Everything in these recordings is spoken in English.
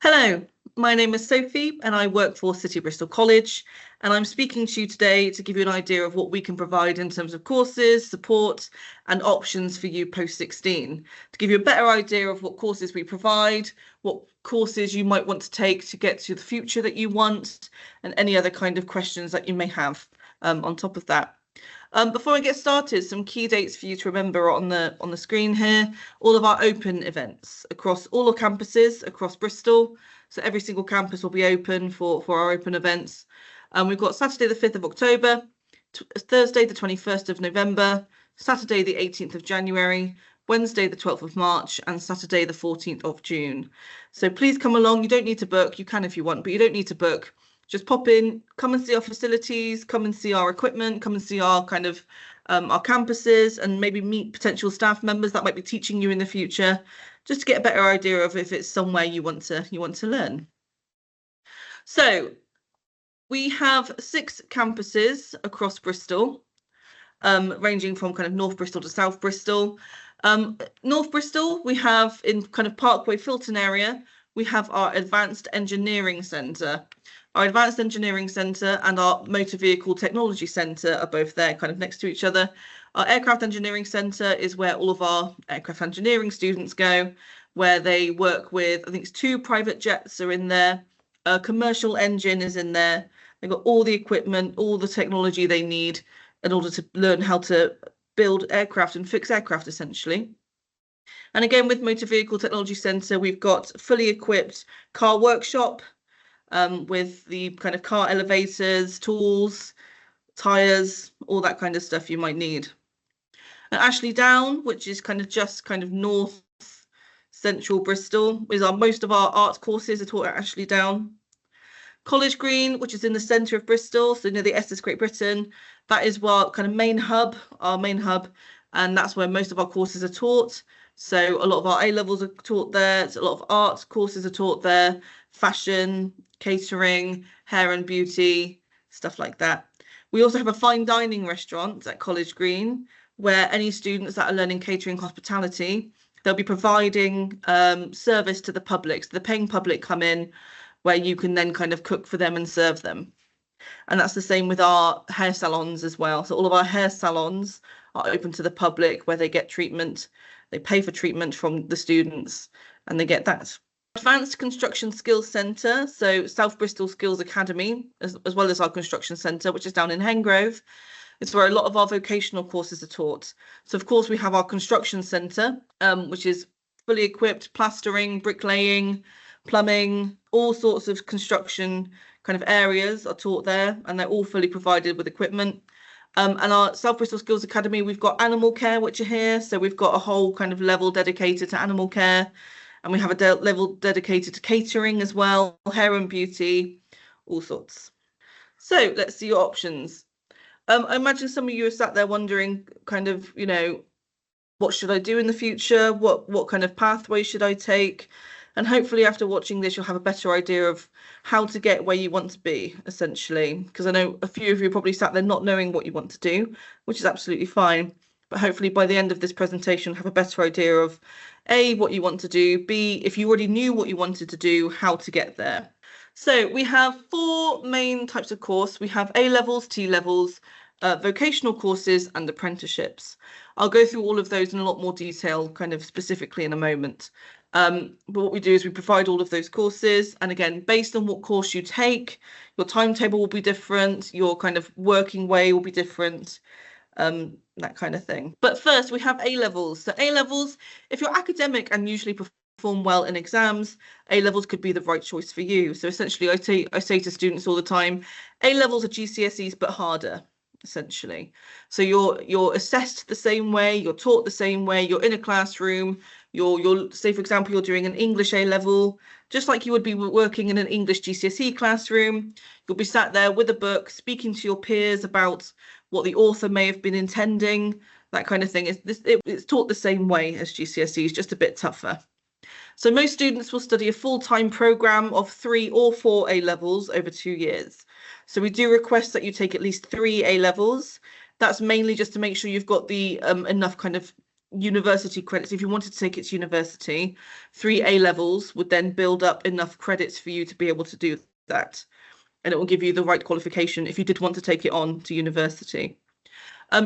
Hello, my name is Sophie and I work for City Bristol College, and I'm speaking to you today to give you an idea of what we can provide in terms of courses, support and options for you post-16, to give you a better idea of what courses we provide, what courses you might want to take to get to the future that you want, and any other kind of questions that you may have on top of that. Before I get started, some key dates for you to remember on the screen here. All of our open events across all our campuses across Bristol. So every single campus will be open for our open events. We've got Saturday the 5th of October, Thursday the 21st of November, Saturday the 18th of January, Wednesday the 12th of March, and Saturday the 14th of June. So please come along. You don't need to book. You can if you want, but you don't need to book. Just pop in, come and see our facilities, come and see our equipment, come and see our kind of our campuses, and maybe meet potential staff members that might be teaching you in the future, just to get a better idea of if it's somewhere you want to learn. So we have 6 campuses across Bristol, ranging from kind of North Bristol to South Bristol. North Bristol, we have in kind of Parkway Filton area, we have our Advanced Engineering Centre. Our Advanced Engineering Centre and our Motor Vehicle Technology Centre are both there, kind of next to each other. Our Aircraft Engineering Centre is where all of our aircraft engineering students go, where they work with, I think it's 2 private jets are in there. A commercial engine is in there. They've got all the equipment, all the technology they need in order to learn how to build aircraft and fix aircraft, essentially. And again, with Motor Vehicle Technology Centre, we've got fully equipped car workshop, with the kind of car elevators, tools, tyres, all that kind of stuff you might need. And Ashley Down, which is just north central Bristol, is most of our art courses are taught at Ashley Down. College Green, which is in the centre of Bristol, so near the Essex, Great Britain, that is our kind of main hub, and that's where most of our courses are taught. So a lot of our A-levels are taught there. So a lot of art courses are taught there, fashion, catering, hair and beauty, stuff like that. We also have a fine dining restaurant at College Green, where any students that are learning catering hospitality, they'll be providing service to the public. So the paying public come in, where you can then kind of cook for them and serve them. And that's the same with our hair salons as well. So all of our hair salons are open to the public, where they get treatment. They pay for treatment from the students and they get that. Advanced Construction Skills Centre, so South Bristol Skills Academy, as well as our construction centre, which is down in Hengrove. It's where a lot of our vocational courses are taught. So of course we have our construction centre, which is fully equipped, plastering, bricklaying, plumbing, all sorts of construction kind of areas are taught there, and they're all fully provided with equipment. And our South Bristol Skills Academy, we've got animal care, which are here. So we've got a whole kind of level dedicated to animal care, and we have a level dedicated to catering as well, hair and beauty, all sorts. So let's see your options. I imagine some of you are sat there wondering kind of, what should I do in the future? What kind of pathway should I take? And hopefully after watching this, you'll have a better idea of how to get where you want to be, essentially. Because I know a few of you are probably sat there not knowing what you want to do, which is absolutely fine. But hopefully by the end of this presentation, have a better idea of A, what you want to do, B, if you already knew what you wanted to do, how to get there. So we have 4 main types of course. We have A-levels, T-levels, vocational courses and apprenticeships. I'll go through all of those in a lot more detail, kind of specifically in a moment. But what we do is we provide all of those courses, and again, based on what course you take, your timetable will be different, your kind of working way will be different, that kind of thing. But first we have A-levels. So A-levels, if you're academic and usually perform well in exams, A-levels could be the right choice for you. So essentially I say to students all the time, A-levels are GCSEs but harder, essentially. So you're assessed the same way, you're taught the same way, you're in a classroom, you're say for example you're doing an English A-level, just like you would be working in an English GCSE classroom. You'll be sat there with a book, speaking to your peers about what the author may have been intending, that kind of thing. It's taught the same way as GCSEs, just a bit tougher. So most students will study a full-time programme of 3 or 4 A-levels over 2 years. So we do request that you take at least 3 A-levels. That's mainly just to make sure you've got the enough kind of university credits. If you wanted to take it to university, 3 A levels would then build up enough credits for you to be able to do that. And it will give you the right qualification if you did want to take it on to university.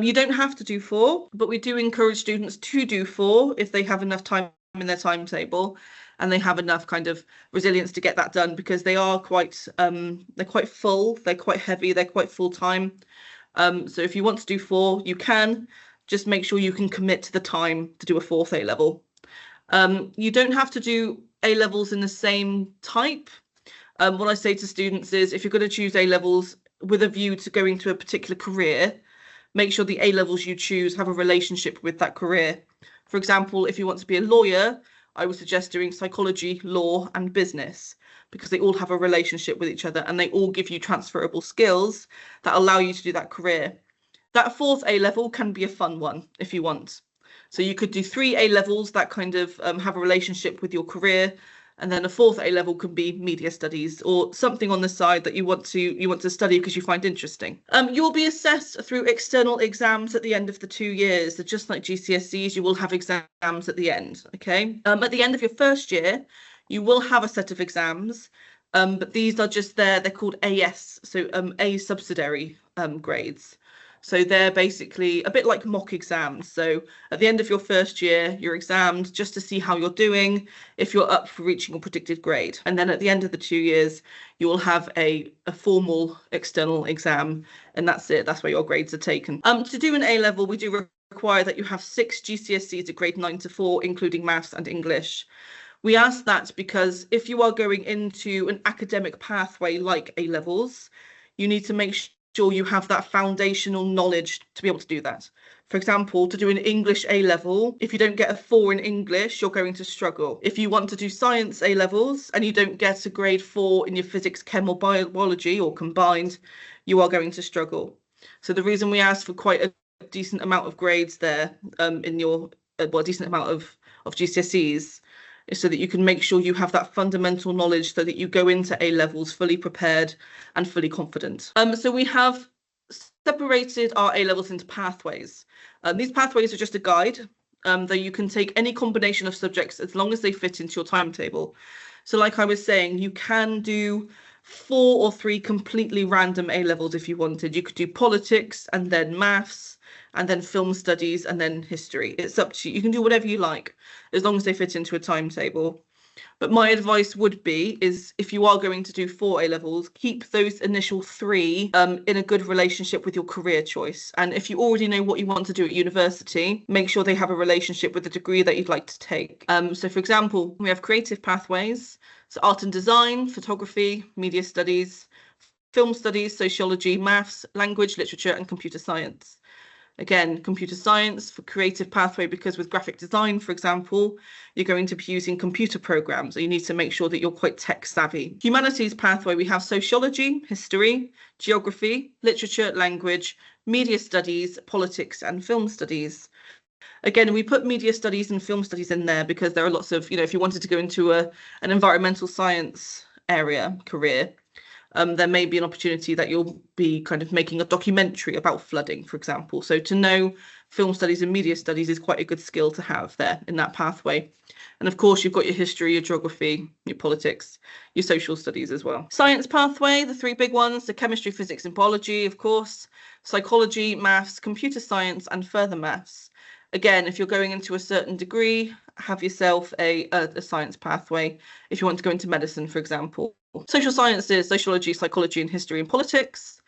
You don't have to do 4, but we do encourage students to do 4 if they have enough time in their timetable and they have enough kind of resilience to get that done, because they are quite they're quite full, they're quite heavy, they're quite full time. So if you want to do 4, you can. Just make sure you can commit to the time to do a 4th A level. You don't have to do A levels in the same type. What I say to students is, if you're going to choose A levels with a view to going to a particular career, make sure the A levels you choose have a relationship with that career. For example, if you want to be a lawyer, I would suggest doing psychology, law, and business, because they all have a relationship with each other and they all give you transferable skills that allow you to do that career. That 4th A level can be a fun one if you want. So you could do 3 A levels that kind of have a relationship with your career, and then a 4th A level can be media studies or something on the side that you want to study because you find interesting. You'll be assessed through external exams at the end of the 2 years. So just like GCSEs, you will have exams at the end. Okay. At the end of your first year, you will have a set of exams, but these are just they're called AS, so A subsidiary grades. So they're basically a bit like mock exams. So at the end of your first year, you're examined just to see how you're doing, if you're up for reaching your predicted grade. And then at the end of the 2 years, you will have a formal external exam, and that's it. That's where your grades are taken. To do an A level, we do require that you have 6 GCSEs at grade 9 to 4, including maths and English. We ask that because if you are going into an academic pathway like A levels, you need to make sure you have that foundational knowledge to be able to do that. For example, to do an English A level, if you don't get a 4 in English, you're going to struggle. If you want to do science A levels and you don't get a grade 4 in your physics, chem or biology or combined, you are going to struggle. So the reason we ask for quite a decent amount of grades there in your a decent amount of GCSEs is so that you can make sure you have that fundamental knowledge so that you go into A levels fully prepared and fully confident. So we have separated our A levels into pathways. These pathways are just a guide, though you can take any combination of subjects as long as they fit into your timetable. So like I was saying, you can do 4 or 3 completely random A levels if you wanted. You could do politics and then maths and then film studies and then history. It's up to you. You can do whatever you like as long as they fit into a timetable. But my advice would be is if you are going to do 4 A levels, keep those initial 3 in a good relationship with your career choice. And if you already know what you want to do at university, make sure they have a relationship with the degree that you'd like to take. So for example, we have creative pathways, so art and design, photography, media studies, film studies, sociology, maths, language, literature, and computer science. Again, computer science for creative pathway, because with graphic design, for example, you're going to be using computer programs, so you need to make sure that you're quite tech savvy. Humanities pathway, we have sociology, history, geography, literature, language, media studies, politics, and film studies. Again, we put media studies and film studies in there because there are lots of, if you wanted to go into an environmental science area career, there may be an opportunity that you'll be kind of making a documentary about flooding, for example. So to know film studies and media studies is quite a good skill to have there in that pathway. And of course, you've got your history, your geography, your politics, your social studies as well. Science pathway, the 3 big ones, so chemistry, physics, and biology, of course, psychology, maths, computer science, and further maths. Again, if you're going into a certain degree, have yourself a science pathway if you want to go into medicine, for example. Social sciences, sociology, psychology, and history and politics,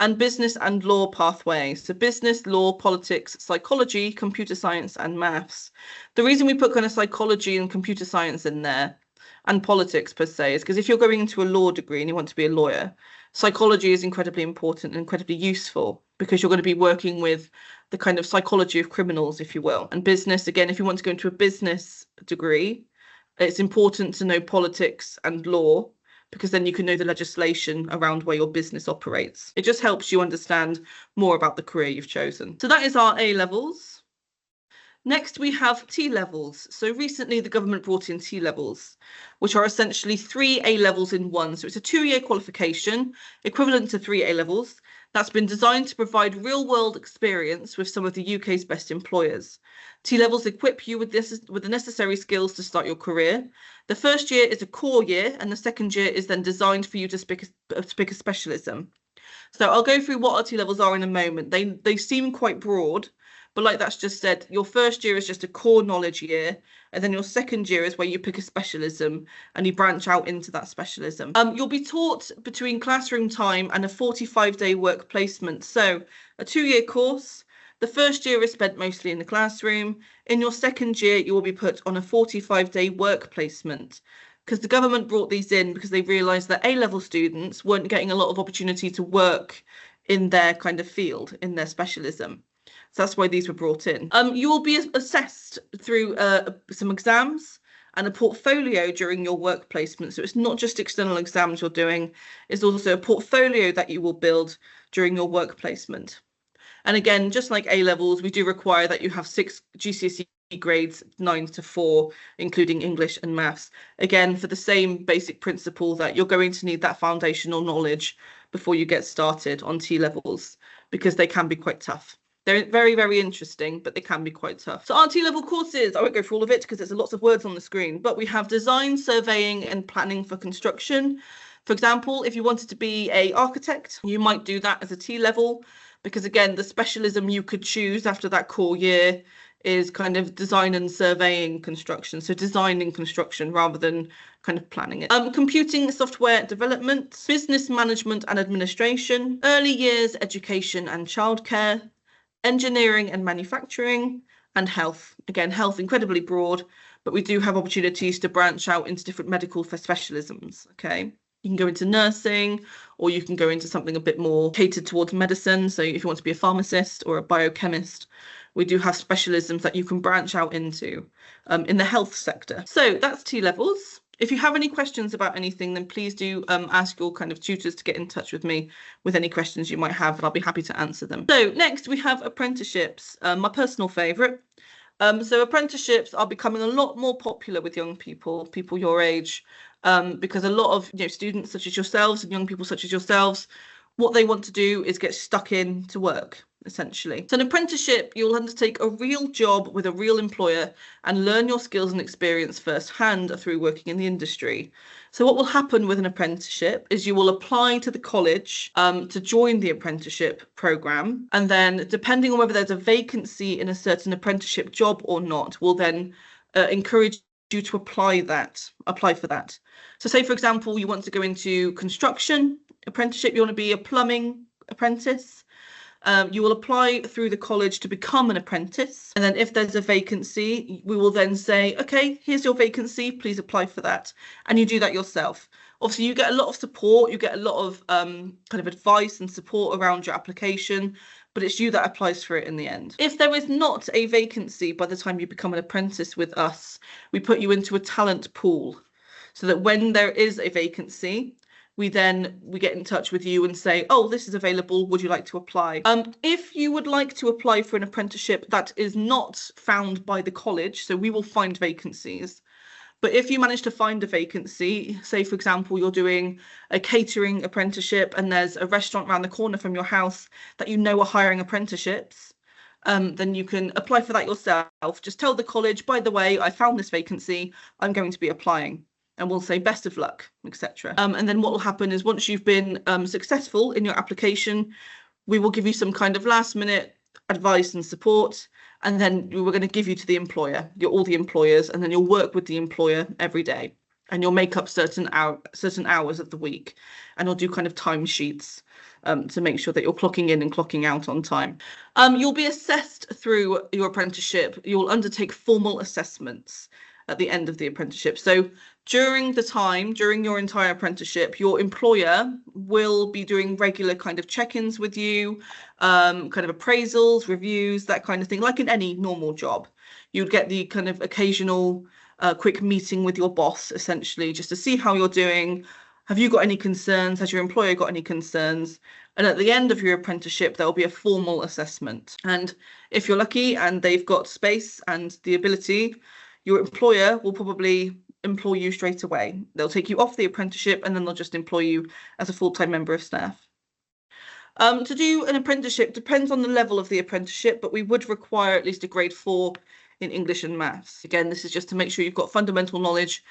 and business and law pathway. So business, law, politics, psychology, computer science, and maths. The reason we put kind of psychology and computer science in there and politics per se is because if you're going into a law degree and you want to be a lawyer, psychology is incredibly important and incredibly useful because you're going to be working with the kind of psychology of criminals, if you will. And business, again, if you want to go into a business degree, it's important to know politics and law, because then you can know the legislation around where your business operates. It just helps you understand more about the career you've chosen. So that is our A levels. Next, we have T levels. So recently the government brought in T levels, which are essentially 3 A levels in one. So it's a 2-year qualification, equivalent to 3 A levels. that's been designed to provide real-world experience with some of the UK's best employers. T-levels equip you with the necessary skills to start your career. The first year is a core year, and the second year is then designed for you to pick a specialism. So I'll go through what our T-levels are in a moment. They seem quite broad, but like that's just said, your first year is just a core knowledge year, and then your second year is where you pick a specialism and you branch out into that specialism. You'll be taught between classroom time and a 45-day work placement. So a 2-year course, the first year is spent mostly in the classroom. In your second year, you will be put on a 45-day work placement, because the government brought these in because they realised that A-level students weren't getting a lot of opportunity to work in their kind of field, in their specialism. So that's why these were brought in. You will be assessed through some exams and a portfolio during your work placement. So it's not just external exams you're doing, it's also a portfolio that you will build during your work placement. And again, just like A-levels, we do require that you have 6 GCSE grades 9 to 4, including English and maths. Again, for the same basic principle that you're going to need that foundational knowledge before you get started on T-levels, because they can be quite tough. They're very, very interesting, but they can be quite tough. So our T-level courses, I won't go through all of it because there's lots of words on the screen, but we have design, surveying and planning for construction. For example, if you wanted to be an architect, you might do that as a T-level, because again, the specialism you could choose after that core year is kind of design and surveying construction. So designing construction rather than kind of planning it. Computing software development, business management and administration, early years education and childcare, engineering and manufacturing, and health. Again, health incredibly broad, but we do have opportunities to branch out into different medical specialisms, okay? You can go into nursing, or you can go into something a bit more catered towards medicine. So if you want to be a pharmacist or a biochemist, we do have specialisms that you can branch out into in the health sector. So that's T-levels. If you have any questions about anything, then please do ask your kind of tutors to get in touch with me with any questions you might have, and I'll be happy to answer them. So next we have apprenticeships, my personal favourite. So apprenticeships are becoming a lot more popular with young people your age, because a lot of students such as yourselves and young people such as yourselves, what they want to do is get stuck in to work, essentially. So an apprenticeship, you'll undertake a real job with a real employer and learn your skills and experience firsthand through working in the industry. So what will happen with an apprenticeship is you will apply to the college to join the apprenticeship programme, and then depending on whether there's a vacancy in a certain apprenticeship job or not, will then encourage you to apply for that. So say, for example, you want to go into construction apprenticeship, you want to be a plumbing apprentice, you will apply through the college to become an apprentice, and then if there's a vacancy, we will then say, okay, here's your vacancy, please apply for that, and you do that yourself. Obviously, you get a lot of support, you get a lot of kind of advice and support around your application, but it's you that applies for it in the end. If there is not a vacancy by the time you become an apprentice with us, we put you into a talent pool, so that when there is a vacancy, we get in touch with you and say, oh, this is available, would you like to apply? If you would like to apply for an apprenticeship that is not found by the college, so we will find vacancies, but if you manage to find a vacancy, say, for example, you're doing a catering apprenticeship and there's a restaurant around the corner from your house that are hiring apprenticeships, then you can apply for that yourself. Just tell the college, by the way, I found this vacancy, I'm going to be applying. And we'll say best of luck, etc. And then what will happen is once you've been successful in your application, we will give you some kind of last minute advice and support, and then we're going to give you to the employer, all the employers, and then you'll work with the employer every day, and you'll make up certain hours of the week, and you'll do kind of time sheets to make sure that you're clocking in and clocking out on time. You'll be assessed through your apprenticeship. You'll undertake formal assessments at the end of the apprenticeship. So during your entire apprenticeship, your employer will be doing regular kind of check-ins with you, kind of appraisals, reviews, that kind of thing, like in any normal job. You'd get the kind of occasional quick meeting with your boss, essentially, just to see how you're doing. Have you got any concerns? Has your employer got any concerns? And at the end of your apprenticeship, there will be a formal assessment. And if you're lucky and they've got space and the ability, your employer will probably employ you straight away. They'll take you off the apprenticeship and then they'll just employ you as a full-time member of staff. To do an apprenticeship depends on the level of the apprenticeship, but we would require at least a grade 4 in English and maths. Again, this is just to make sure you've got fundamental knowledge,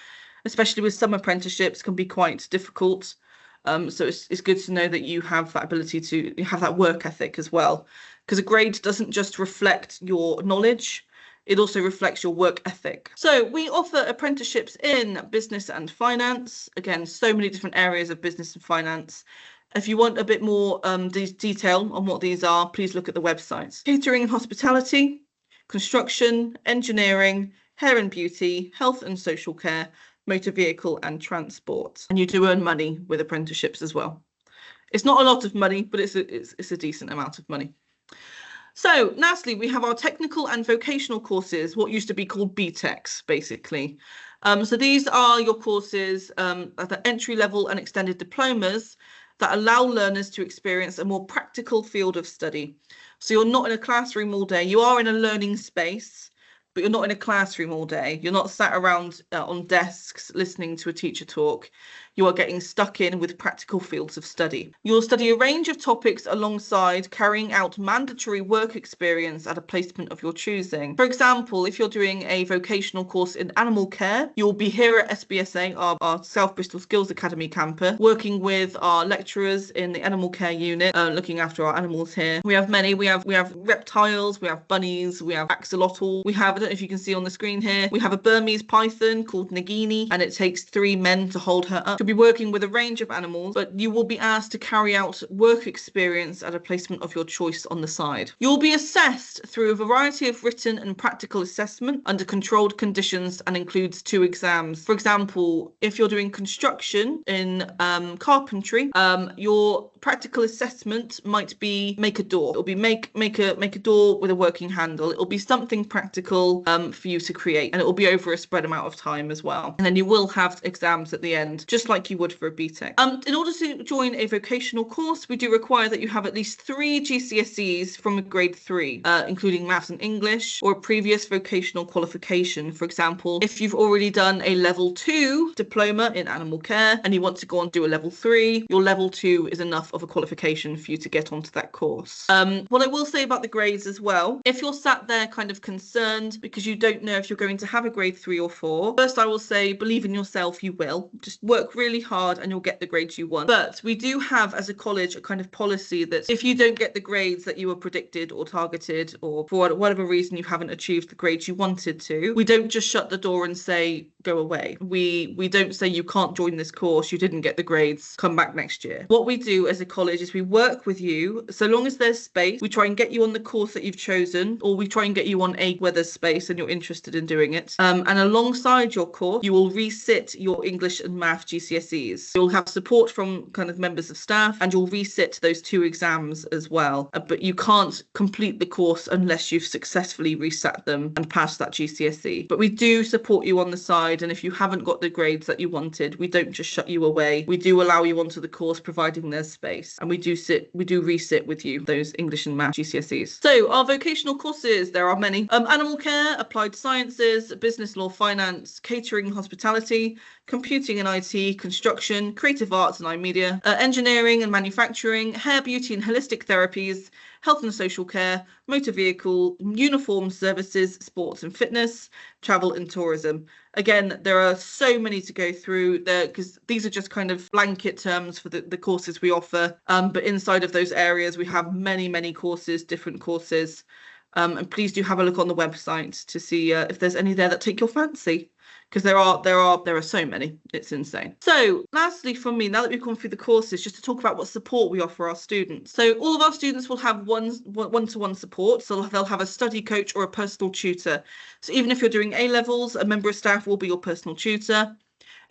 especially with some apprenticeships can be quite difficult. So it's good to know that you have that ability to have that work ethic as well, because a grade doesn't just reflect your knowledge, it also reflects your work ethic. So we offer apprenticeships in business and finance. Again, so many different areas of business and finance. If you want a bit more detail on what these are, please look at the websites. Catering and hospitality, construction, engineering, hair and beauty, health and social care, motor vehicle and transport. And you do earn money with apprenticeships as well. It's not a lot of money, but it's a decent amount of money. So lastly, we have our technical and vocational courses, what used to be called BTECs, basically. So these are your courses at the entry level and extended diplomas that allow learners to experience a more practical field of study. So you're not in a classroom all day, you are in a learning space, but you're not in a classroom all day. You're not sat around on desks listening to a teacher talk. You are getting stuck in with practical fields of study. You'll study a range of topics alongside carrying out mandatory work experience at a placement of your choosing. For example, if you're doing a vocational course in animal care, you'll be here at SBSA, our South Bristol Skills Academy campus, working with our lecturers in the animal care unit, looking after our animals here. We have many. We have reptiles, we have bunnies, we have axolotl. We have, I don't know if you can see on the screen here, we have a Burmese python called Nagini, and it takes 3 men to hold her up. You'll be working with a range of animals, but you will be asked to carry out work experience at a placement of your choice on the side. You'll be assessed through a variety of written and practical assessment under controlled conditions and includes 2 exams. For example, if you're doing construction in carpentry, your practical assessment might be make a door. It'll be make a door with a working handle. It'll be something practical for you to create, and it will be over a spread amount of time as well. And then you will have exams at the end, just like you would for a BTEC. In order to join a vocational course, we do require that you have at least 3 GCSEs from a grade 3, including maths and English, or a previous vocational qualification. For example, if you've already done a level 2 diploma in animal care and you want to go on and do a level 3, your level 2 is enough of a qualification for you to get onto that course. What I will say about the grades as well, if you're sat there kind of concerned because you don't know if you're going to have a grade 3 or 4, first I will say believe in yourself, you will. Just work really hard and you'll get the grades you want. But we do have as a college a kind of policy that if you don't get the grades that you were predicted or targeted, or for whatever reason you haven't achieved the grades you wanted to, we don't just shut the door and say go away. We don't say you can't join this course, you didn't get the grades, come back next year. What we do as a college is we work with you, so long as there's space, we try and get you on the course that you've chosen, or we try and get you on a where there's space and you're interested in doing it. And alongside your course, you will resit your English and math GCSEs. You'll have support from kind of members of staff, and you'll resit those 2 exams as well. But you can't complete the course unless you've successfully resat them and passed that GCSE. But we do support you on the side, and if you haven't got the grades that you wanted, we don't just shut you away. We do allow you onto the course, providing there's space, and we do resit with you those English and math GCSEs. So our vocational courses, there are many. Animal care, applied sciences, business law, finance, catering and hospitality, computing and IT, construction, creative arts and iMedia, engineering and manufacturing, hair, beauty and holistic therapies, health and social care, motor vehicle, uniform services, sports and fitness, travel and tourism. Again, there are so many to go through there because these are just kind of blanket terms for the courses we offer. But inside of those areas, we have many courses, different courses. And please do have a look on the website to see if there's any there that take your fancy, because there are so many. It's insane. So lastly from me, now that we've gone through the courses, just to talk about what support we offer our students. So all of our students will have one-to-one support. So they'll have a study coach or a personal tutor. So even if you're doing A-levels, a member of staff will be your personal tutor.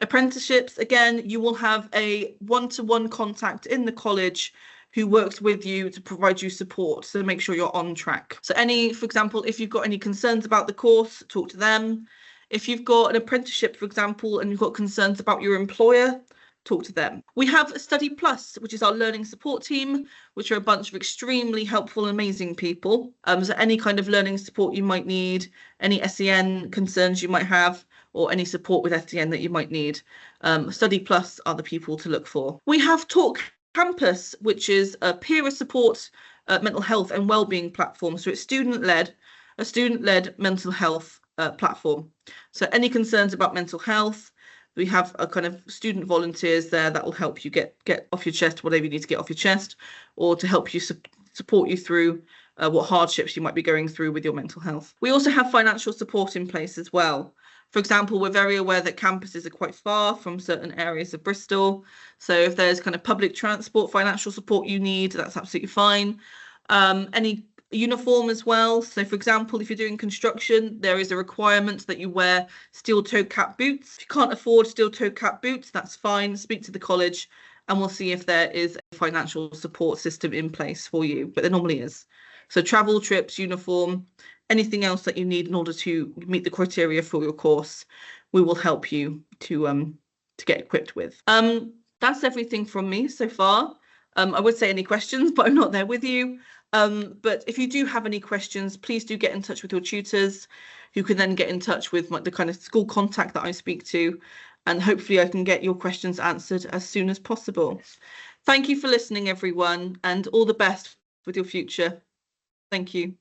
Apprenticeships, again, you will have a one-to-one contact in the college who works with you to provide you support, so make sure you're on track. So for example, if you've got any concerns about the course, talk to them. If you've got an apprenticeship, for example, and you've got concerns about your employer, talk to them. We have Study Plus, which is our learning support team, which are a bunch of extremely helpful and amazing people. So any kind of learning support you might need, any SEN concerns you might have, or any support with SEN that you might need, Study Plus are the people to look for. We have Talk Campus, which is a peer support, mental health and wellbeing platform. So it's a student-led mental health platform. So any concerns about mental health, we have a kind of student volunteers there that will help you get off your chest whatever you need to get off your chest, or to help you support you through what hardships you might be going through with your mental health. We also have financial support in place as well. For example, we're very aware that campuses are quite far from certain areas of Bristol. So if there's kind of public transport financial support you need, that's absolutely fine. Any uniform as well. So for example, if you're doing construction, there is a requirement that you wear steel-toed cap boots. If you can't afford steel-toed cap boots, that's fine. Speak to the college and we'll see if there is a financial support system in place for you, but there normally is. So travel, trips, uniform, anything else that you need in order to meet the criteria for your course, we will help you to get equipped with. That's everything from me so far. I would say any questions, but I'm not there with you. But if you do have any questions, please do get in touch with your tutors, who can then get in touch with the kind of school contact that I speak to, and hopefully I can get your questions answered as soon as possible. Thank you for listening, everyone, and all the best with your future. Thank you.